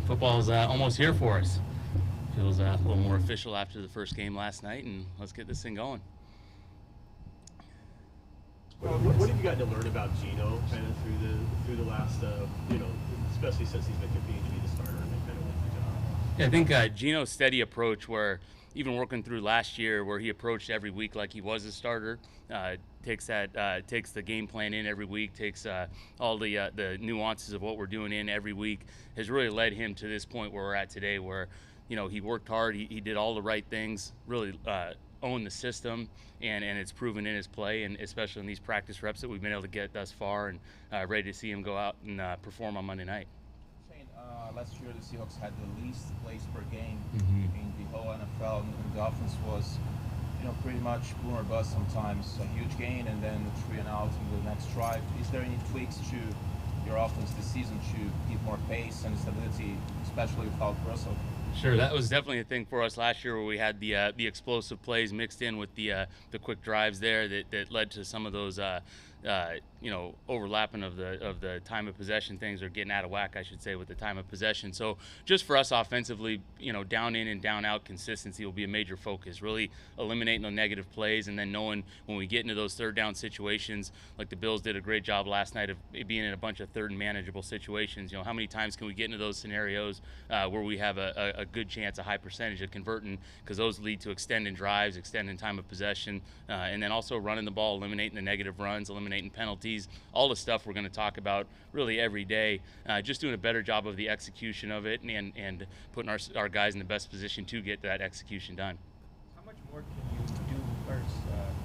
Football's almost here for us. Feels a little more official after the first game last night, and let's get this thing going. What have you gotten to learn about Geno kind of through the last, especially since he's been competing to be the starter and then kind of wins the job? Yeah, I think Geno's steady approach, where even working through last year, where he approached every week like he was a starter, takes the game plan in every week, takes all the nuances of what we're doing in every week, has really led him to this point where we're at today, where he worked hard, he did all the right things, really owned the system, and it's proven in his play, and especially in these practice reps that we've been able to get thus far, and ready to see him go out and perform on Monday night. Shane, last year the Seahawks had the least plays per game Mm-hmm. in the whole NFL, and the offense was, pretty much boom or bust sometimes. A huge gain and then 3 and out in the next drive. Is there any tweaks to your offense this season to give more pace and stability, especially without Russell? Sure, that was definitely a thing for us last year, where we had the explosive plays mixed in with the quick drives there that led to some of those overlapping of the time of possession things, or getting out of whack, I should say, with the time of possession. So just for us offensively, down in and down out consistency will be a major focus. Really eliminating the negative plays, and then knowing when we get into those third down situations, like the Bills did a great job last night of being in a bunch of third and manageable situations. How many times can we get into those scenarios where we have a good chance, a high percentage of converting, because those lead to extending drives, extending time of possession, and then also running the ball, eliminating the negative runs, eliminating penalties, all the stuff we're going to talk about really every day. Just doing a better job of the execution of it, and putting our guys in the best position to get that execution done. How much more can you do, or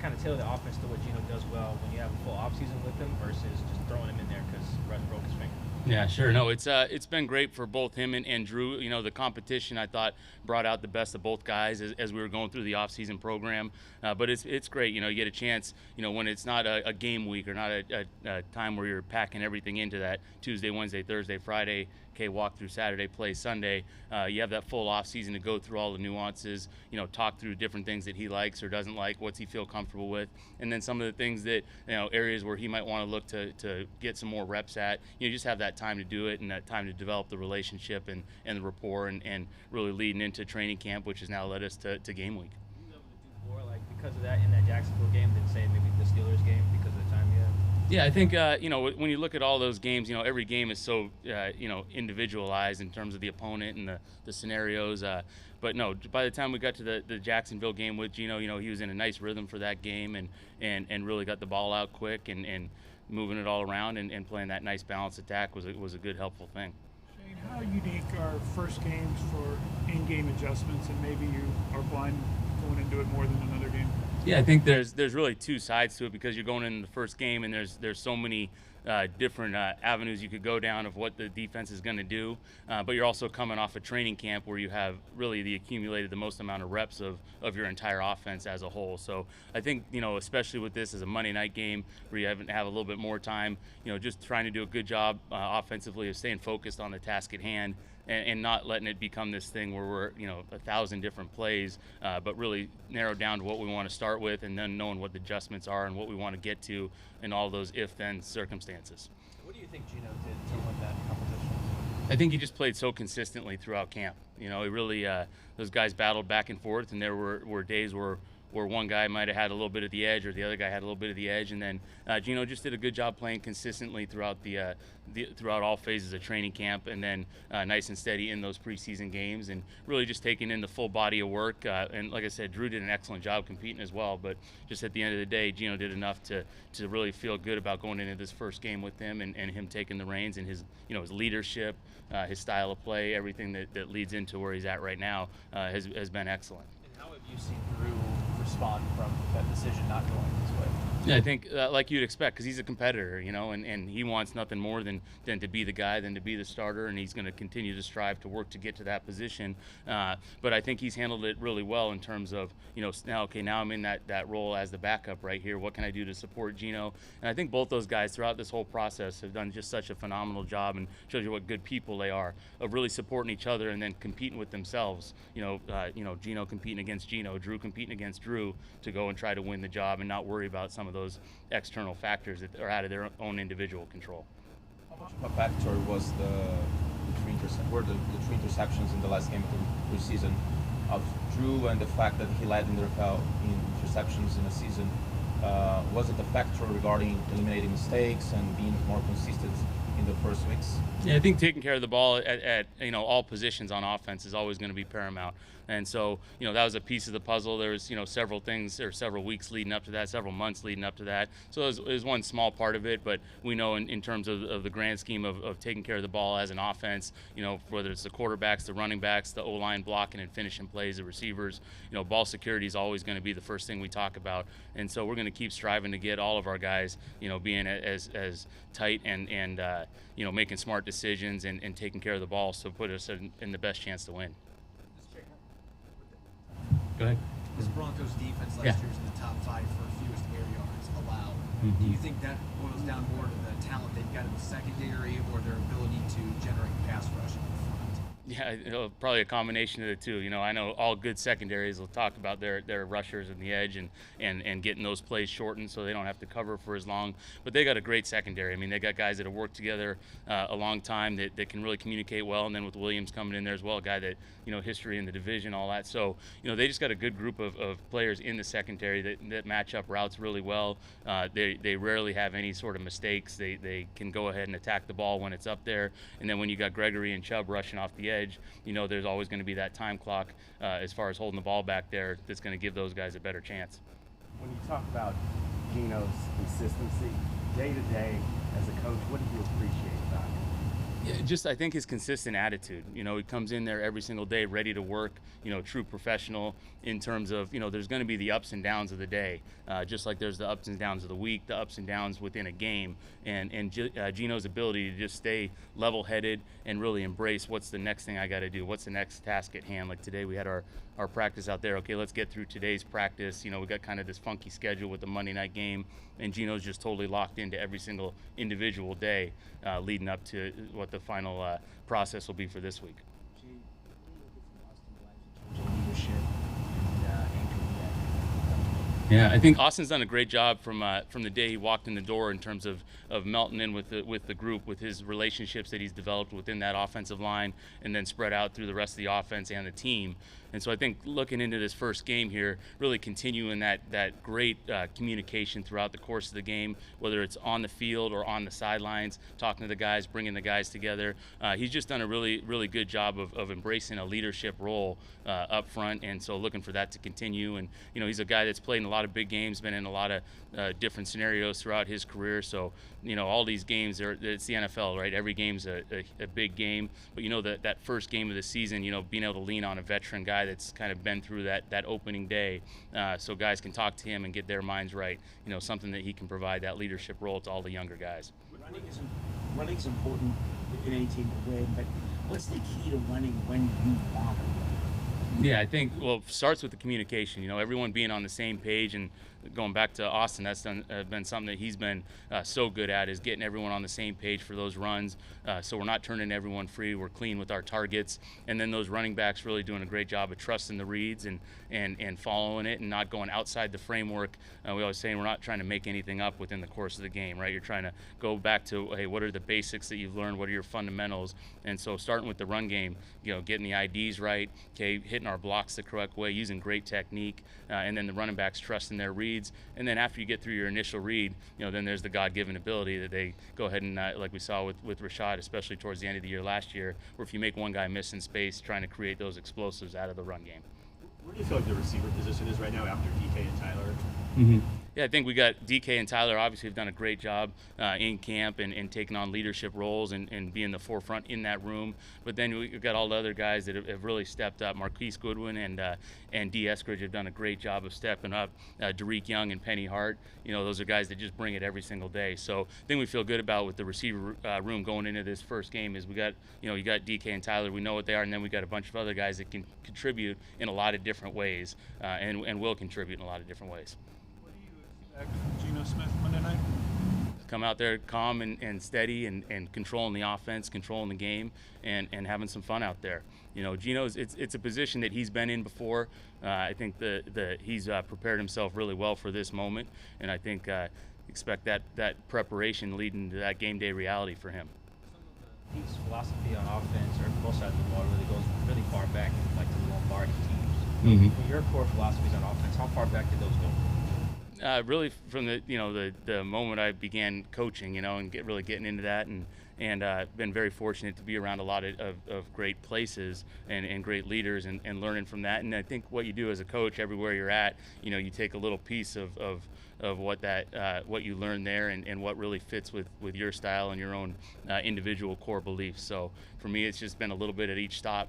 kind of tailor the offense to what Geno does well when you have a full offseason with him versus just throwing him in there because Russ broke his finger? Yeah, sure. No, it's been great for both him and Drew. The competition, I thought, brought out the best of both guys as we were going through the offseason program. But it's great. You get a chance, when it's not a game week, or not a time where you're packing everything into that Tuesday, Wednesday, Thursday, Friday, walk through Saturday, play Sunday. You have that full off season to go through all the nuances, talk through different things that he likes or doesn't like, what's he feel comfortable with, and then some of the things that, areas where he might want to look to get some more reps at. Just have that time to do it, and that time to develop the relationship and the rapport, and really leading into training camp, which has now led us to game week. Were you able to do more because of that in that Jacksonville game than, say, maybe the Steelers game because of the time you had? Yeah, I think when you look at all those games, every game is so individualized in terms of the opponent and the scenarios. But no, by the time we got to the Jacksonville game with Geno, he was in a nice rhythm for that game, and really got the ball out quick, and moving it all around, and playing that nice balanced attack was a good, helpful thing. Shane, how unique are first games for in-game adjustments, and maybe you are blind going into it more than another game? Yeah, I think there's really two sides to it, because you're going in the first game, and there's so many different avenues you could go down of what the defense is going to do, but you're also coming off a training camp where you have really accumulated the most amount of reps of your entire offense as a whole. So I think, especially with this as a Monday night game where you have a little bit more time, just trying to do a good job offensively of staying focused on the task at hand, and not letting it become this thing where we're 1,000 different plays, but really narrow down to what we want to start with, and then knowing what the adjustments are and what we want to get to in all those if-then circumstances. What do you think Geno did to win that competition? I think he just played so consistently throughout camp. He really those guys battled back and forth, and there were days where one guy might have had a little bit of the edge, or the other guy had a little bit of the edge, and then Geno just did a good job playing consistently throughout throughout all phases of training camp, and then nice and steady in those preseason games, and really just taking in the full body of work. And like I said, Drew did an excellent job competing as well, but just at the end of the day, Geno did enough to really feel good about going into this first game with him, and him taking the reins, and his his leadership, his style of play, everything that leads into where he's at right now has been excellent. And how have you seen Drew respond from that decision not going this way? Yeah, I think like you'd expect, because he's a competitor, and he wants nothing more than to be the guy, than to be the starter, and he's going to continue to strive to work to get to that position. But I think he's handled it really well in terms of, now I'm in that role as the backup right here. What can I do to support Geno? And I think both those guys throughout this whole process have done just such a phenomenal job, and shows you what good people they are, of really supporting each other and then competing with themselves. Geno competing against Geno, Drew competing against Drew, to go and try to win the job and not worry about some of those external factors that are out of their own individual control. How much of a factor was the the three interceptions in the last game of the season of Drew, and the fact that he led in the NFL in interceptions in a season. Was it a factor regarding eliminating mistakes and being more consistent in the first weeks? Yeah, I think taking care of the ball at all positions on offense is always going to be paramount. And so, that was a piece of the puzzle. There was, several things or several weeks leading up to that, several months leading up to that. So it was one small part of it, but we know in terms of the grand scheme of taking care of the ball as an offense, whether it's the quarterbacks, the running backs, the O-line blocking and finishing plays, the receivers, ball security is always going to be the first thing we talk about. And so we're going to keep striving to get all of our guys, being as tight and making smart decisions and taking care of the ball, so put us in the best chance to win. Go ahead. This Broncos defense last year was in the top 5 for fewest air yards allowed. Mm-hmm. Do you think that boils down more to the talent they've got in the secondary or their ability to generate pass rush in the front? Yeah, probably a combination of the two. I know all good secondaries will talk about their rushers and the edge and getting those plays shortened so they don't have to cover for as long. But they got a great secondary. I mean, they got guys that have worked together a long time that can really communicate well. And then with Williams coming in there as well, a guy that, history in the division, all that. So, they just got a good group of players in the secondary that match up routes really well. They rarely have any sort of mistakes. They can go ahead and attack the ball when it's up there. And then when you got Gregory and Chubb rushing off the edge, there's always going to be that time clock as far as holding the ball back there that's going to give those guys a better chance. When you talk about Geno's consistency, day to day as a coach, what do you appreciate about him? Yeah, I think his consistent attitude. He comes in there every single day ready to work, true professional in terms of, there's going to be the ups and downs of the day, just like there's the ups and downs of the week, the ups and downs within a game. And Geno's ability to just stay level-headed and really embrace what's the next thing I got to do, what's the next task at hand. Like today we had our practice out there. Okay, let's get through today's practice. We got kind of this funky schedule with the Monday night game, and Geno's just totally locked into every single individual day leading up to what the final process will be for this week. Yeah, I think Austin's done a great job from the day he walked in the door in terms of melting in with the group, with his relationships that he's developed within that offensive line, and then spread out through the rest of the offense and the team. And so I think looking into this first game here, really continuing that great communication throughout the course of the game, whether it's on the field or on the sidelines, talking to the guys, bringing the guys together. He's just done a really, really good job of embracing a leadership role up front, and so looking for that to continue. And, he's a guy that's played in a lot of big games, been in a lot of different scenarios throughout his career. So, all these games, it's the NFL, right? Every game's a big game. But, that first game of the season, being able to lean on a veteran guy that's kind of been through that opening day, so guys can talk to him and get their minds right. Something that he can provide that leadership role to all the younger guys. Running is important in any team to win, but what's the key to winning when you want to win? Yeah, I think, it starts with the communication. Everyone being on the same page, and going back to Austin, that's been something that he's been so good at, is getting everyone on the same page for those runs. So we're not turning everyone free. We're clean with our targets. And then those running backs really doing a great job of trusting the reads and following it and not going outside the framework. We always say we're not trying to make anything up within the course of the game, right? You're trying to go back to, hey, what are the basics that you've learned? What are your fundamentals? And so starting with the run game, getting the IDs right, okay, hitting our blocks the correct way, using great technique, and then the running backs trusting their reads. And then after you get through your initial read, then there's the God-given ability that they go ahead and, like we saw with Rashad, especially towards the end of the year last year, where if you make one guy miss in space, trying to create those explosives out of the run game. Where do you feel like the receiver position is right now after DK and Tyler? Mm-hmm. Yeah, I think we got DK and Tyler obviously have done a great job in camp and taking on leadership roles and being the forefront in that room. But then we've got all the other guys that have really stepped up. Marquise Goodwin and D. Eskridge have done a great job of stepping up. Derek Young and Penny Hart, those are guys that just bring it every single day. So the thing we feel good about with the receiver room going into this first game is we got, you got DK and Tyler, we know what they are, and then we got a bunch of other guys that can contribute in a lot of different ways and will contribute in a lot of different ways. From Geno Smith Monday night? Come out there calm and steady and controlling the offense, controlling the game, and having some fun out there. Geno's it's a position that he's been in before. I think he's prepared himself really well for this moment, and I think expect that preparation leading to that game day reality for him. Pete's philosophy on offense, or both sides of the ball, really goes really far back, like to the Lombardi teams. From your core philosophies on offense, how far back did those go? Really from the moment I began coaching, and really getting into that, and been very fortunate to be around a lot of great places and great leaders and learning from that. And I think what you do as a coach everywhere you're at, you take a little piece of what you learn there and what really fits with your style and your own individual core beliefs. So for me, it's just been a little bit at each stop,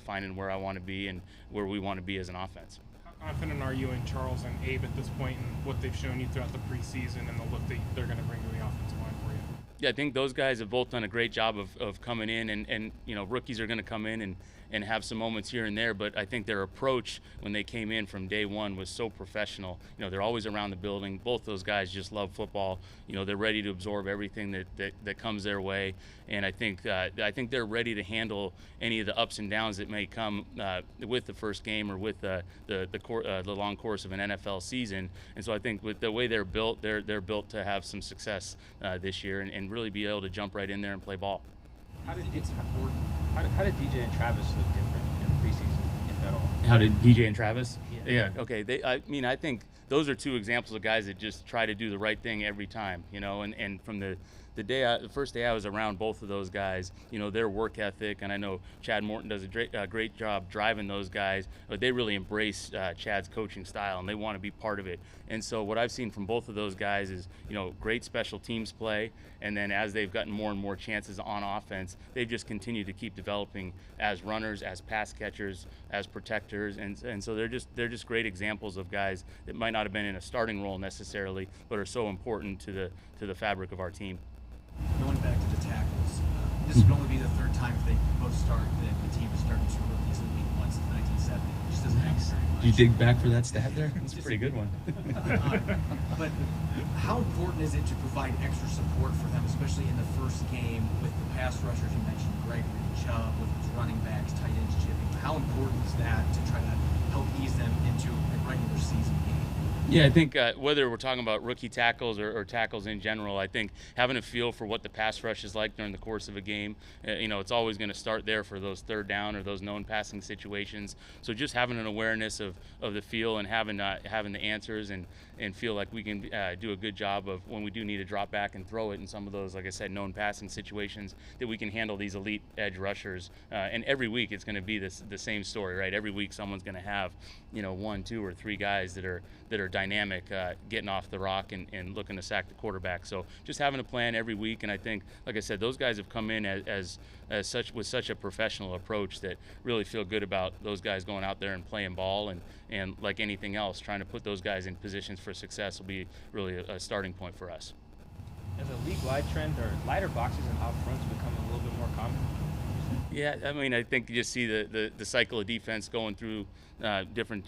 finding where I want to be and where we want to be as an offense. How confident are you in Charles and Abe at this point and what they've shown you throughout the preseason and the look that they're going to bring to the offensive line for you? Yeah, I think those guys have both done a great job of coming in, and rookies are going to come in and have some moments here and there, but I think their approach when they came in from day one was so professional. They're always around the building. Both those guys just love football. They're ready to absorb everything that comes their way, and I think they're ready to handle any of the ups and downs that may come with the first game or with the long course of an NFL season. And so I think with the way they're built to have some success this year and really be able to jump right in there and play ball. How did DJ and Travis look different in the preseason, if at all? How did DJ and Travis? Yeah. Okay. I think those are two examples of guys that just try to do the right thing every time, and from the first day I was around both of those guys, their work ethic, and I know Chad Morton does a great job driving those guys, but they really embrace Chad's coaching style and they want to be part of it. And so what I've seen from both of those guys is, great special teams play, and then as they've gotten more and more chances on offense, they've just continued to keep developing as runners, as pass catchers, as protectors, and so they're just great examples of guys that might not have been in a starting role necessarily, but are so important to the fabric of our team. Going back to the tackles, this would only be the third time they both start that the team has started two rookies in week one since 1970. It just doesn't happen very much. Did you dig back for that stat there? That's a pretty good one. But how important is it to provide extra support for them, especially in the first game with the pass rushers you mentioned, Gregory, Chubb, with his running backs, tight ends, chipping? How important is that to try to help ease them into a regular season game? Yeah, I think whether we're talking about rookie tackles or tackles in general, I think having a feel for what the pass rush is like during the course of a game, it's always going to start there for those third down or those known passing situations. So just having an awareness of the feel and having the answers and feel like we can do a good job of when we do need to drop back and throw it in some of those, like I said, known passing situations, that we can handle these elite edge rushers. And every week it's going to be the same story, right? Every week someone's going to have, 1, 2, or 3 guys that are dynamic, getting off the rock and looking to sack the quarterback. So just having a plan every week, and I think, like I said, those guys have come in as such with such a professional approach that really feel good about those guys going out there and playing ball, and like anything else, trying to put those guys in positions for success will be really a starting point for us. As a league-wide trend, are lighter boxes and out fronts becoming a little bit more common? Yeah, I think you just see the cycle of defense going through different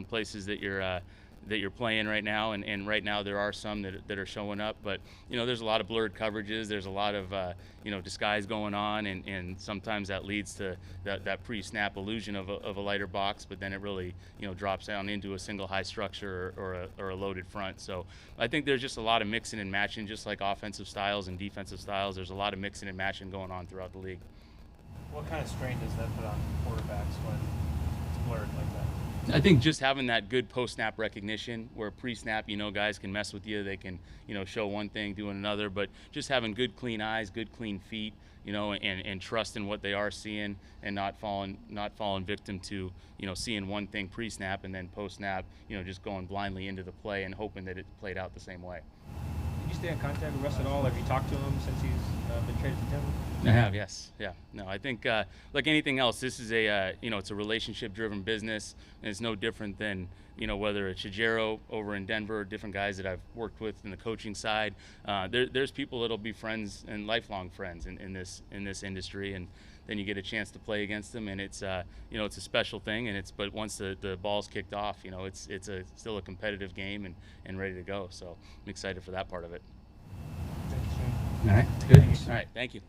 places that you're playing right now, and right now there are some that are showing up, but there's a lot of blurred coverages, there's a lot of disguise going on, and sometimes that leads to that pre-snap illusion of a lighter box, but then it really drops down into a single high structure or a loaded front. So I think there's just a lot of mixing and matching, just like offensive styles and defensive styles. There's a lot of mixing and matching going on throughout the league. What kind of strain does that put on quarterbacks when it's blurred like that? I think just having that good post-snap recognition, where pre-snap, guys can mess with you. They can, show one thing, doing another. But just having good, clean eyes, good, clean feet, and trust in what they are seeing, and not falling victim to, seeing one thing pre-snap and then post-snap, just going blindly into the play and hoping that it played out the same way. Did you stay in contact with Russ at all? Have you talked to him since he's been traded to Denver? I have, yes. Yeah. No, I think like anything else, this is it's a relationship-driven business, and it's no different than, whether it's Shajero over in Denver, different guys that I've worked with in the coaching side. There's people that'll be friends and lifelong friends in this industry, and then you get a chance to play against them, and it's it's a special thing, but once the ball's kicked off, it's still a competitive game and ready to go. So I'm excited for that part of it. All right, good. All right, thank you.